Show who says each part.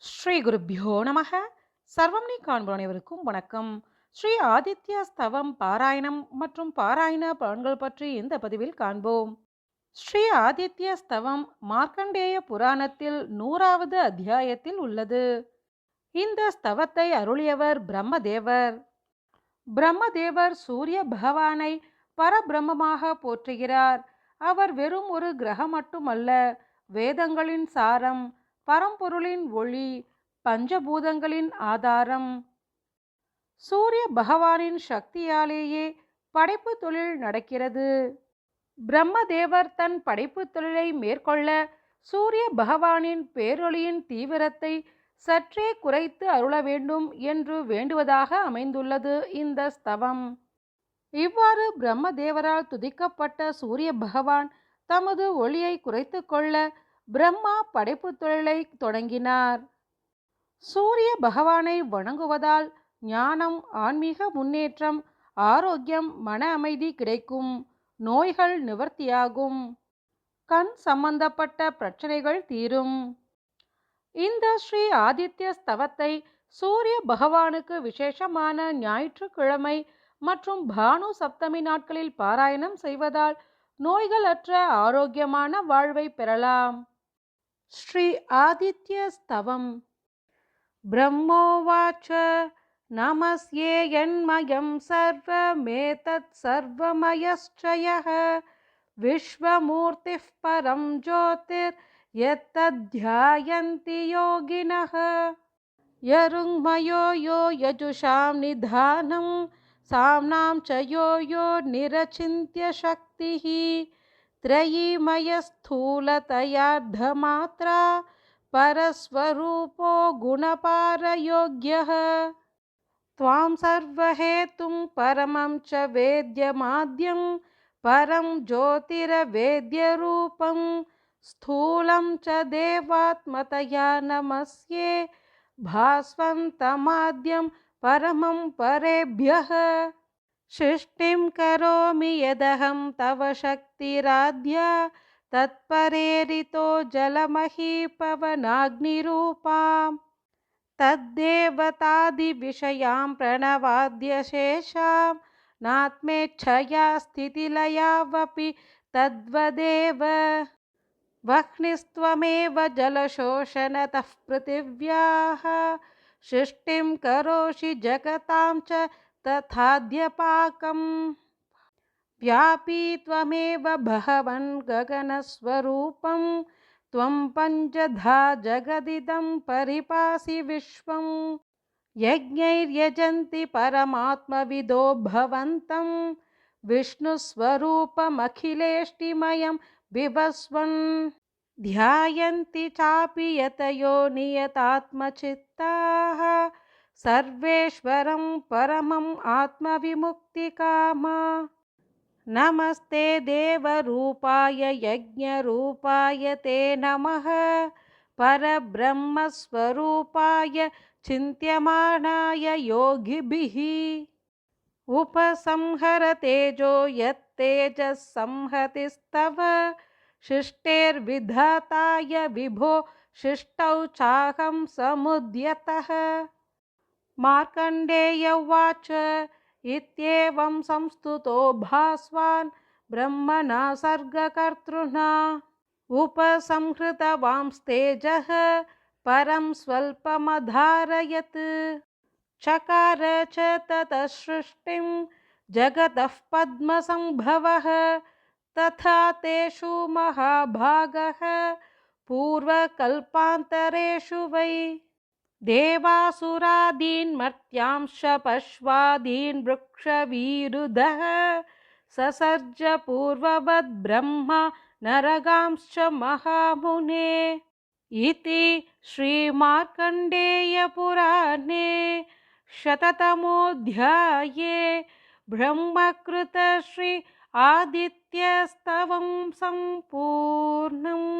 Speaker 1: ஸ்ரீ குருப்பியோ நமக. சர்வம் நீ காண்போர் அனைவருக்கும் வணக்கம். ஸ்ரீ ஆதித்ய ஸ்தவம் பாராயணம் மற்றும் பாராயண பலன்கள் பற்றி இந்த பதிவில் காண்போம். ஸ்ரீ ஆதித்ய ஸ்தவம் மார்க்கண்டேய புராணத்தில் 100வது அத்தியாயத்தில் உள்ளது. இந்த ஸ்தவத்தை அருளியவர் பிரம்மதேவர். பிரம்மதேவர் சூரிய பகவானை பரபிரம்மமாக போற்றுகிறார். அவர் வெறும் ஒரு கிரகம் மட்டுமல்ல, வேதங்களின் சாரம், பரம்பொருளின் ஒளி, பஞ்சபூதங்களின் ஆதாரம். சூரிய பகவானின் சக்தியாலேயே படைப்பு தொழில் நடக்கிறது. பிரம்மதேவர் தன் படைப்பு தொழிலை மேற்கொள்ள சூரிய பகவானின் பேரொளியின் தீவிரத்தை சற்றே குறைத்து அருள வேண்டும் என்று வேண்டுவதாக அமைந்துள்ளது இந்த ஸ்தவம். இவ்வாறு பிரம்மதேவரால் துதிக்கப்பட்ட சூரிய பகவான் தமது ஒளியை குறைத்து கொள்ள பிரம்மா படைப்பு தொழிலை தொடங்கினார். சூரிய பகவானை வணங்குவதால் ஞானம், ஆன்மீக முன்னேற்றம், ஆரோக்கியம், மன அமைதி கிடைக்கும். நோய்கள் நிவர்த்தியாகும். கண் சம்பந்தப்பட்ட பிரச்சனைகள் தீரும். இந்த ஸ்ரீ ஆதித்ய ஸ்தவத்தை சூரிய பகவானுக்கு விசேஷமான ஞாயிற்றுக்கிழமை மற்றும் பானு சப்தமி நாட்களில் பாராயணம் செய்வதால் நோய்களற்ற ஆரோக்கியமான வாழ்வை பெறலாம். ஸ்ரீ ஆதித்ய ஸ்தவம். பிரம்மோவாச்ச நமஸ்யேயன்மயம் சர்வமேதத் சர்வமயஸ்சயः விஸ்வமூர்த்திः பரம் ஜோதிர் யத்தத்யாயந்தி யோகினः யருங்மயோ யோ யஜுஷாம் நிதானம் சாம்னாம் ச யோ யோ நிரசிந்த்ய சக்திः त्रयीमयस्थूलतयार्धमात्रा परस्वरूपो गुणपारयोग्यः त्वां सर्वहेतुं परमं च वेद्यमाद्यं परं ज्योतिरवेद्यरूपं स्थूलं च देवात्मतया नमस्ये भास्वन्तमाद्यं परमं परेभ्यः सृष्टिं करोमि यदहं तव शक्तिराद्या तत्परेरितो जलमहीपवनाग्निरूपां तद्देवतादिविषयां प्रणवाद्यशेषां नात्मेच्छया स्थितिलयावपि तद्वदेव वह्निस्त्वमेव जलशोषणतः पृथिव्याः सृष्टिं करोषि जगतां च तथाद्यपाकम् व्यापी त्वमेव भगवन् गगनस्वरूपं त्वं पञ्चधा जगदिदं परिपासि विश्वं यज्ञैर्यजन्ति परमात्मविदो भवन्तं विष्णुस्वरूपमखिलेष्टिमयं बिभस्वन् ध्यायन्ति चापि यतयो नियतात्मचित्ताः सर्वेश्वरं परमम् आत्मविमुक्तिकामा नमस्ते देवरूपाय यज्ञरूपाय ते नमः परब्रह्मस्वरूपाय चिन्त्यमानाय योगिभिः उपसंहर तेजो यत्तेजः संहतिस्तव शिष्टेर्विधाताय विभो शिष्टौ चाहं समुद्यतः मार्कण्डेय उवाच इत्येवं संस्तुतो भास्वान् ब्रह्मणा सर्गकर्तृणा उपसंहृतवांस्तेजः परं स्वल्पमधारयत् चकार च ततः सृष्टिं जगतः पद्मसंभवः तथा तेषु महाभागः पूर्वकल्पान्तरेषु वै देवासुरादीन् मर्त्यांश्च पश्वादीन् वृक्षवीरुधः ससर्ज पूर्ववद् ब्रह्मा नरगांश्च महामुने इति श्रीमार्कण्डेयपुराणे शततमोऽध्याये ब्रह्मकृत श्री आदित्यस्तवं सम्पूर्णम्।